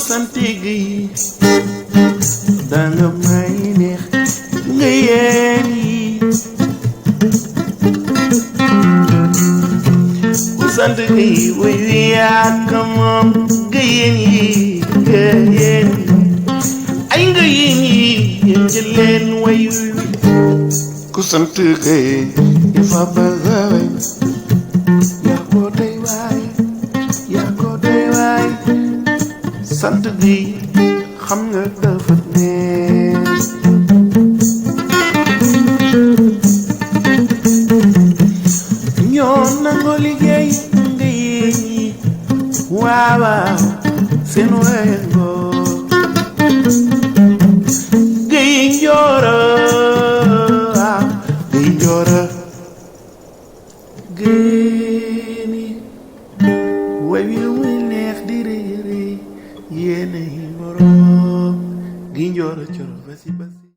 sante gi danga may neex nga yéen yi ku sant gi way wi ak moom nga yéen yi ay nga yéen yi yéen jël leen way wi ku sant gi dafa bëgg way yaa ko day waay yaa ko day waay sant gi xam nga dafa neex ñoo nangoo liggéey nga yéen yi waaw waaw seen wengo gay njoora gay njoora géeni way wi muy neex di rëy rëy yéenay borom gi njoora coro basi basi